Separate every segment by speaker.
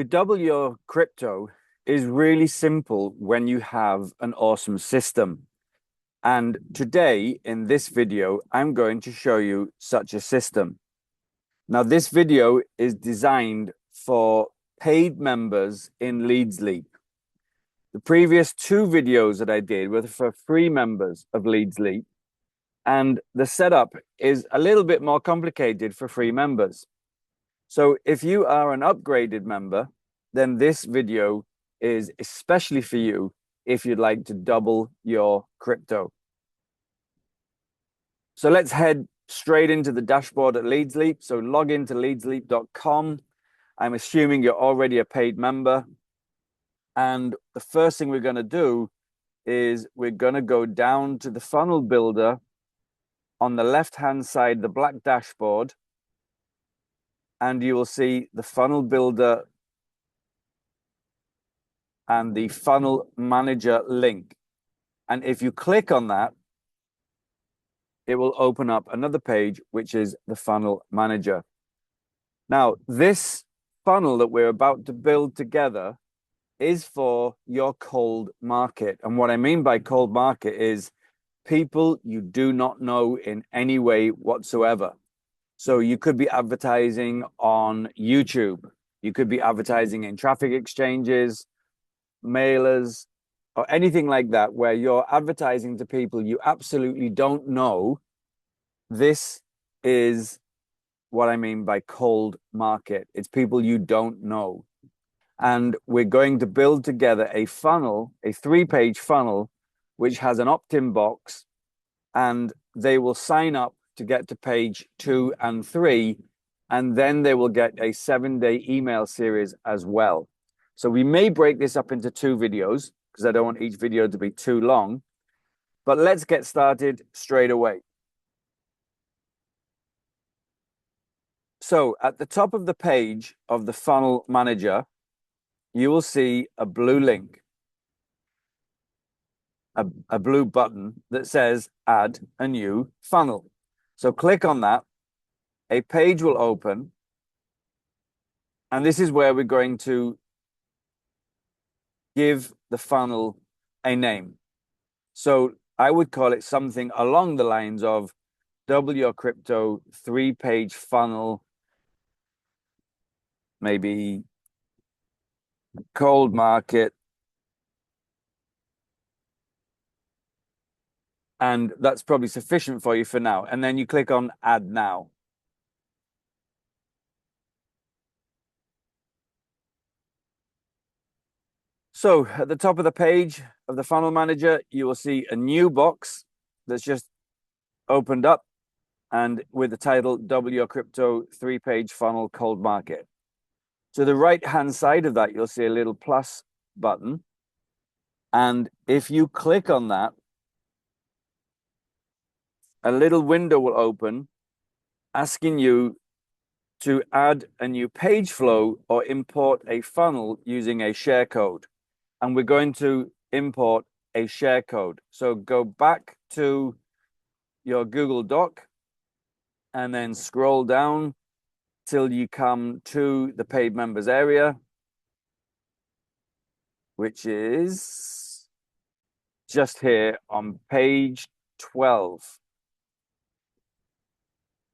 Speaker 1: To double your crypto is really simple when you have an awesome system. And today in this video, I'm going to show you such a system. Now, this video is designed for paid members in LeadsLeap. The previous two videos that I did were for free members of LeadsLeap, and the setup is a little bit more complicated for free members. So if you are an upgraded member, then this video is especially for you if you'd like to double your crypto. So let's head straight into the dashboard at LeadsLeap. So log into leadsleap.com. I'm assuming you're already a paid member. And the first thing we're going to do is we're going to go down to the funnel builder on the left-hand side, the black dashboard, and you will see the funnel builder and the funnel manager link. And if you click on that, it will open up another page, which is the funnel manager. Now, this funnel that we're about to build together is for your cold market. And what I mean by cold market is people you do not know in any way whatsoever. So you could be advertising on YouTube. You could be advertising in traffic exchanges, mailers, or anything like that, where you're advertising to people you absolutely don't know. This is what I mean by cold market. It's people you don't know. And we're going to build together a funnel, a 3-page funnel, which has an opt-in box, and they will sign up to get to page 2 and 3, and then they will get a 7-day email series as well. So we may break this up into 2 videos because I don't want each video to be too long, but let's get started straight away. So at the top of the page of the funnel manager, you will see a blue link, a blue button that says add a new funnel. So click on that, a page will open, and this is where we're going to give the funnel a name. So I would call it something along the lines of double your crypto 3-page funnel, maybe cold market. And that's probably sufficient for you for now. And then you click on add now. So at the top of the page of the funnel manager, you will see a new box that's just opened up, and with the title double your crypto 3-page funnel cold market. To the right-hand side of that, you'll see a little plus button. And if you click on that, a little window will open asking you to add a new page flow or import a funnel using a share code. And we're going to import a share code. So go back to your Google Doc and then scroll down till you come to the paid members area, which is just here on page 12.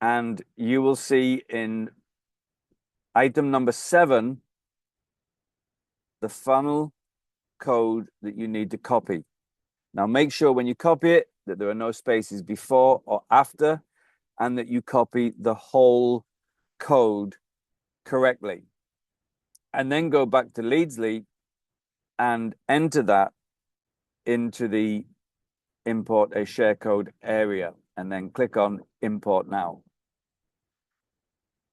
Speaker 1: And you will see in item number 7, the funnel code that you need to copy. Now make sure when you copy it that there are no spaces before or after, and that you copy the whole code correctly. And then go back to LeadsLeap and enter that into the import a share code area, and then click on import now.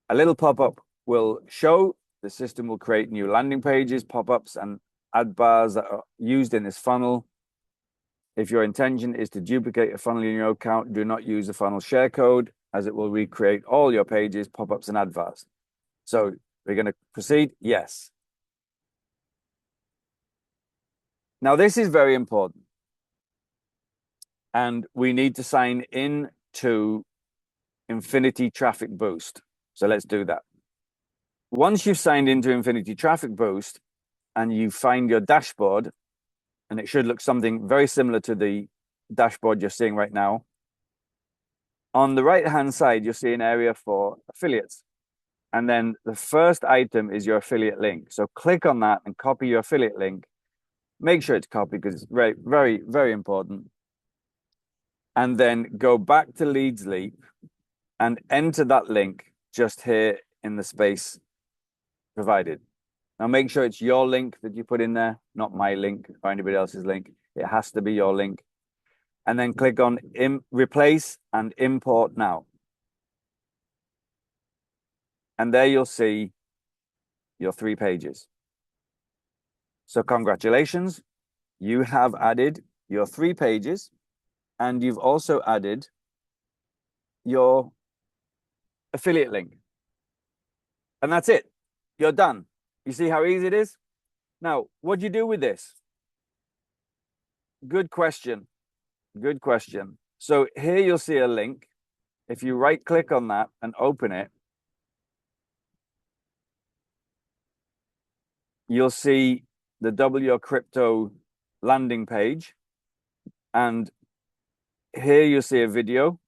Speaker 1: A little pop-up will show. The system will create new landing pages, pop-ups, and ad bars that are used in this funnel. If your intention is to duplicate a funnel in your account, do not use the funnel share code, as it will recreate all your pages, pop-ups, and ad bars. So we're going to proceed. Yes. Now this is very important, and we need to sign in to Infinity Traffic Boost. So let's do that. Once you've signed into Infinity Traffic Boost and you find your dashboard, and it should look something very similar to the dashboard you're seeing right now, on the right-hand side, you'll see an area for affiliates. And then the first item is your affiliate link. So click on that and copy your affiliate link. Make sure it's copied because it's very, very, very important. And then go back to LeadsLeap and enter that link just here in the space provided. Now make sure it's your link that you put in there, not my link or anybody else's link. It has to be your link. And then click on replace and import now. And there you'll see your 3 pages. So congratulations, you have added your 3 pages and you've also added your affiliate link. And that's it. You're done. You see how easy it is? Now, what do you do with this? Good question. Good question. So here you'll see a link. If you right click on that and open it, you'll see the Double Your Crypto landing page. And here you'll see a video,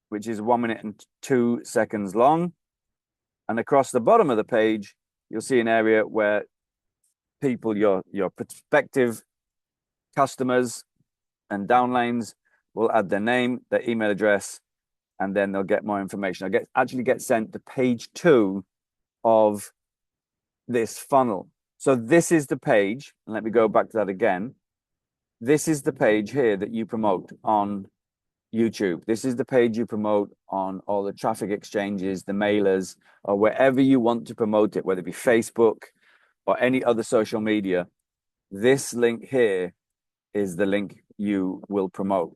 Speaker 1: which is 1 minute and 2 seconds long. And across the bottom of the page, you'll see an area where people, your prospective customers and downlines will add their name, their email address, and then they'll get more information. I'll actually get sent to page 2 of this funnel. So this is the page, and let me go back to that again. This is the page here that you promote on YouTube. This is the page you promote on all the traffic exchanges, the mailers, or wherever you want to promote it, whether it be Facebook or any other social media. This link here is the link you will promote.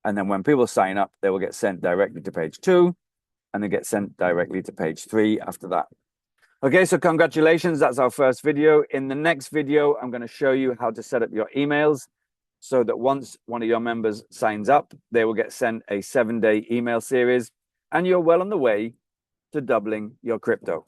Speaker 1: And then when people sign up, they will get sent directly to page 2, and they get sent directly to page 3 after that. Okay, so congratulations, that's our first video. In the next video, I'm going to show you how to set up your emails so that once one of your members signs up, they will get sent a 7-day email series, and you're well on the way to doubling your crypto.